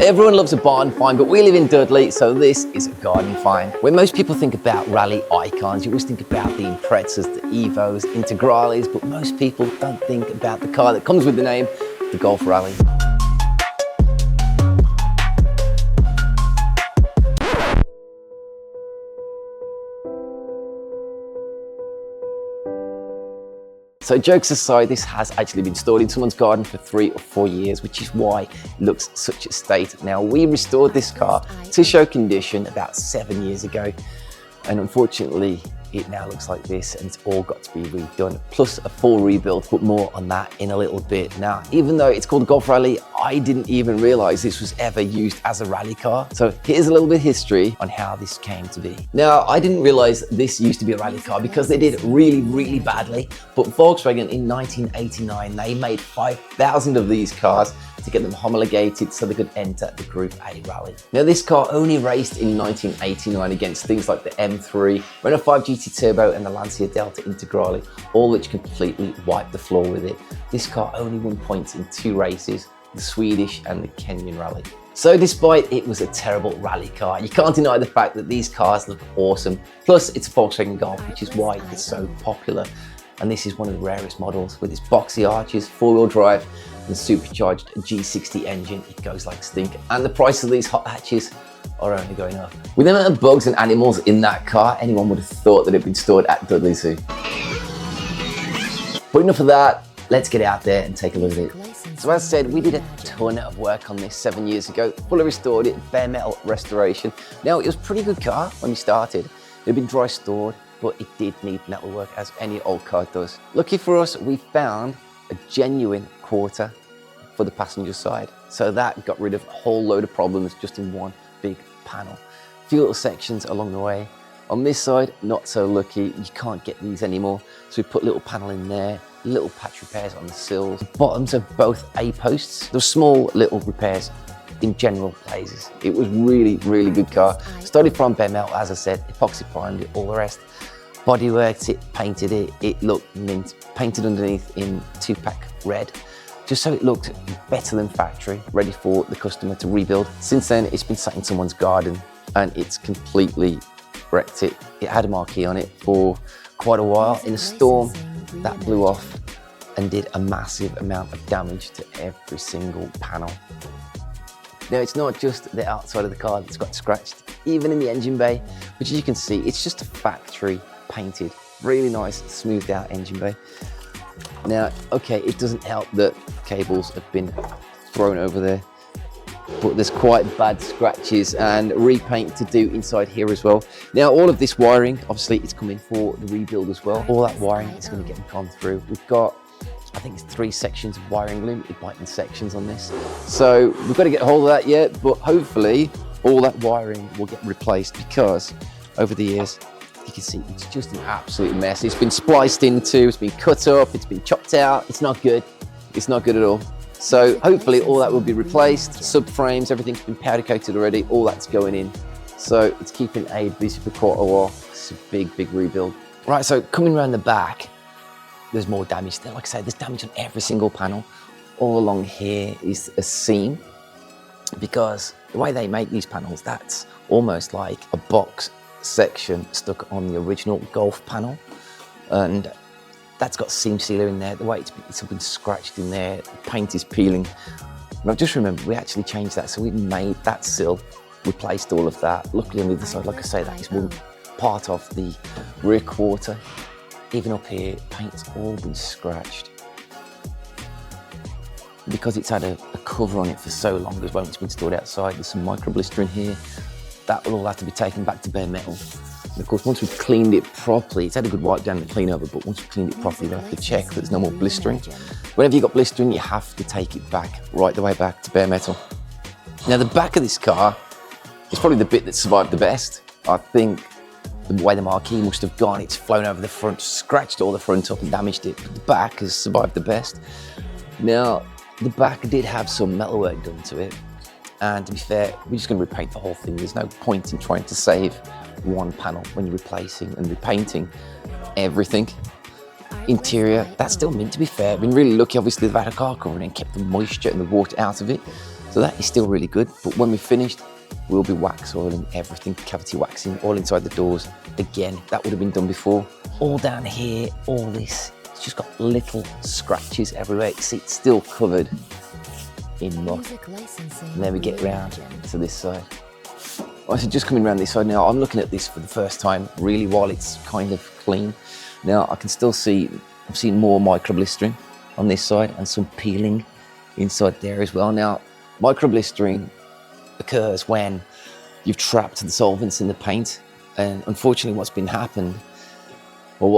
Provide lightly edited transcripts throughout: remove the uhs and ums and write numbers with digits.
Everyone loves a barn find, but we live in Dudley, so this is a garden find. When most people think about rally icons, you always think about the Imprezas, the Evos, Integrales, but most people don't think about the car that comes with the name, the Golf Rallye. So jokes aside, this has actually been stored in someone's garden for 3 or 4 years, which is why it looks such a state. Now, we restored this car to show condition about 7 years ago, and unfortunately, it now looks like this, and it's all got to be redone, plus a full rebuild, but more on that in a little bit. Now, even though it's called the Golf Rallye, I didn't even realize this was ever used as a rally car. So here's a little bit of history on how this came to be. Now, I didn't realize this used to be a rally car because they did really, really badly. But Volkswagen in 1989, they made 5,000 of these cars to get them homologated so they could enter the Group A rally. Now, this car only raced in 1989 against things like the M3, Renault 5 GT Turbo and the Lancia Delta Integrale, all which completely wiped the floor with it. This car only won points in 2 races, the Swedish and the Kenyan rally. So despite it was a terrible rally car, you can't deny the fact that these cars look awesome. Plus it's a Volkswagen Golf, which is why it's so popular. And this is one of the rarest models with its boxy arches, 4-wheel drive and supercharged G60 engine. It goes like stink. And the price of these hot hatches are only going up. With the amount of bugs and animals in that car, anyone would have thought that it had been stored at Dudley Zoo. But enough of that, let's get out there and take a look at it. So as I said, we did a ton of work on this 7 years ago, fully restored it, bare metal restoration. Now, it was a pretty good car when we started. It had been dry stored, but it did need metal work, as any old car does. Lucky for us, we found a genuine quarter for the passenger side. So that got rid of a whole load of problems just in one big panel. A few little sections along the way. On this side, not so lucky, you can't get these anymore. So we put a little panel in there, little patch repairs on the sills. The bottoms of both A-posts, there were small little repairs in general places. It was really, really good car. Started from bare metal, as I said, epoxy primed it, all the rest. Body worked it, painted it, it looked mint. Painted underneath in 2-pack red, just so it looked better than factory, ready for the customer to rebuild. Since then, it's been sat in someone's garden and it's completely wrecked it. It had a marquee on it for quite a while. In a storm, that blew off and did a massive amount of damage to every single panel. Now, it's not just the outside of the car that's got scratched, even in the engine bay, which as you can see, it's just a factory painted, really nice, smoothed out engine bay. Now, okay, it doesn't help that cables have been thrown over there, but there's quite bad scratches and repaint to do inside here as well. Now, all of this wiring, obviously it's coming for the rebuild as well. All that wiring is going to get gone through. We've got, I think it's 3 sections of wiring loom, biting sections on this. So we've got to get a hold of that yet, but hopefully all that wiring will get replaced, because over the years, you can see it's just an absolute mess. It's been spliced into, it's been cut up, it's been chopped out. It's not good. It's not good at all. So hopefully all that will be replaced. Subframes, everything's been powder coated already. All that's going in. So it's keeping Aid busy for quite a while. It's a big, big rebuild. Right, so coming around the back, there's more damage there. Like I say, there's damage on every single panel. All along here is a seam, because the way they make these panels, that's almost like a box section stuck on the original Golf panel, and that's got seam sealer in there. The way it's been scratched in there, the paint is peeling. And I just remember we actually changed that, so we made that sill, replaced all of that. Luckily on the other side, like I say, that is one part of the rear quarter. Even up here, paint's all been scratched. Because it's had a cover on it for so long as well, it's been stored outside. There's some micro blistering here. That will all have to be taken back to bare metal. And of course, once we've cleaned it properly, it's had a good wipe down and clean over, but once we've cleaned it properly, we have to check that there's no more blistering. Whenever you've got blistering, you have to take it back, right the way back to bare metal. Now, the back of this car is probably the bit that survived the best. I think the way the marquee must have gone, it's flown over the front, scratched all the front up and damaged it, but the back has survived the best. Now, the back did have some metalwork done to it. And to be fair, we're just going to repaint the whole thing. There's no point in trying to save one panel when you're replacing and repainting everything. Interior, that's still mint, to be fair. I've been really lucky, obviously, they've had a car cover and kept the moisture and the water out of it. So that is still really good, but when we're finished, we'll be wax oiling everything, cavity waxing, all inside the doors. Again, that would have been done before. All down here, all this, it's just got little scratches everywhere. You see, it's still covered in muck. And then we get round to this side. So just coming around this side now, I'm looking at this for the first time, really, while it's kind of clean. Now, I can still see, I've seen more microblistering on this side and some peeling inside there as well. Now, microblistering occurs when you've trapped the solvents in the paint, and unfortunately what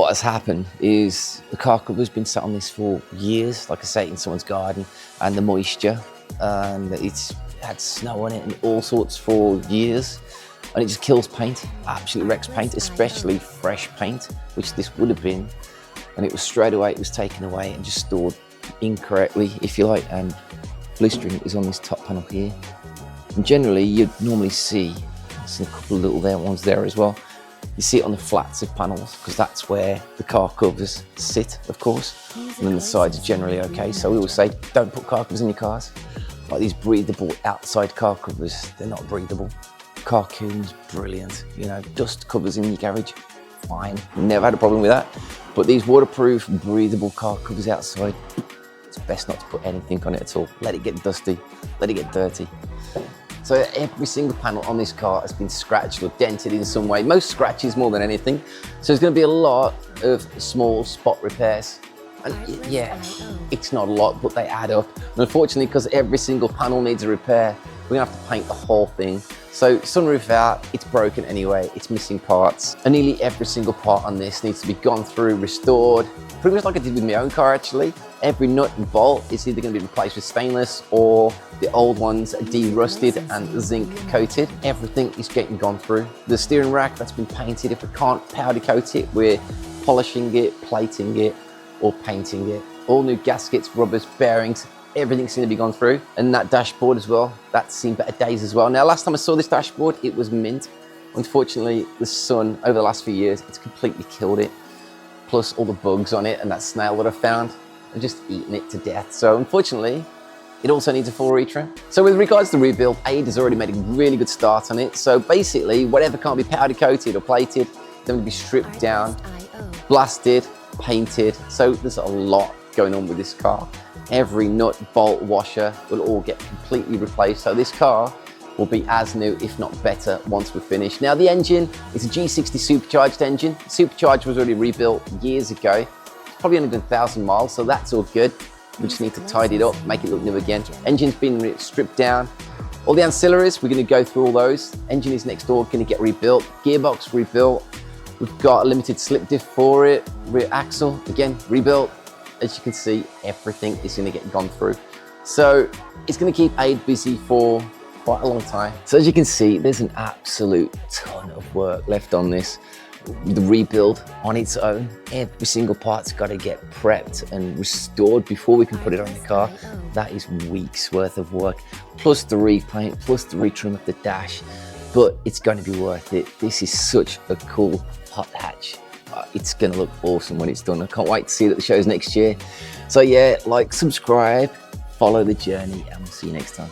has happened is the car cover's been sat on this for years, like I say, in someone's garden, and the moisture, and it's had snow on it and all sorts for years, and it just kills paint, absolutely wrecks paint, especially fresh paint, which this would have been, and it was straight away, it was taken away and just stored incorrectly, if you like, and blistering is on this top panel here. And generally, you'd normally see, there's a couple of little ones there as well. You see it on the flats of panels, because that's where the car covers sit, of course. And then the sides are generally okay. So we always say, don't put car covers in your cars. Like these breathable outside car covers, they're not breathable. Car coons, brilliant. You know, dust covers in your garage, fine. Never had a problem with that. But these waterproof, breathable car covers outside, it's best not to put anything on it at all. Let it get dusty, let it get dirty. So every single panel on this car has been scratched or dented in some way. Most scratches more than anything. So there's going to be a lot of small spot repairs. And yeah, it's not a lot, but they add up. And unfortunately, because every single panel needs a repair, we're going to have to paint the whole thing. So sunroof out, it's broken anyway, it's missing parts. And nearly every single part on this needs to be gone through, restored. Pretty much like I did with my own car actually. Every nut and bolt is either going to be replaced with stainless, or the old ones are de-rusted and zinc coated. Everything is getting gone through. The steering rack, that's been painted. If we can't powder coat it, we're polishing it, plating it, or painting it. All new gaskets, rubbers, bearings, everything's going to be gone through. And that dashboard as well, that's seen better days as well. Now, last time I saw this dashboard, it was mint. Unfortunately, the sun, over the last few years, it's completely killed it. Plus all the bugs on it and that snail that I found, I've just eaten it to death. So unfortunately, it also needs a full retrim. So with regards to the rebuild, Aid has already made a really good start on it. So basically, whatever can't be powder coated or plated, it's going to be stripped down, blasted, painted. So there's a lot going on with this car. Every nut, bolt, washer will all get completely replaced. So this car will be as new, if not better, once we're finished. Now the engine is a G60 supercharged engine. Supercharged was already rebuilt years ago. It's probably only been 1,000 miles, so that's all good. We just need to tidy it up, make it look new again. Engine's been stripped down. All the ancillaries, we're gonna go through all those. Engine is next door, gonna get rebuilt. Gearbox rebuilt. We've got a limited slip diff for it. Rear axle, again, rebuilt. As you can see, everything is gonna get gone through. So it's gonna keep Aid busy for quite a long time. So as you can see, there's an absolute ton of work left on this. The rebuild on its own, every single part's got to get prepped and restored before we can put it on the car. That is weeks worth of work, plus the repaint, plus the retrim of the dash, but it's going to be worth it. This is such a cool hot hatch. It's going to look awesome when it's done. I can't wait to see it at the shows next year. So yeah, like, subscribe, follow the journey, and we'll see you next time.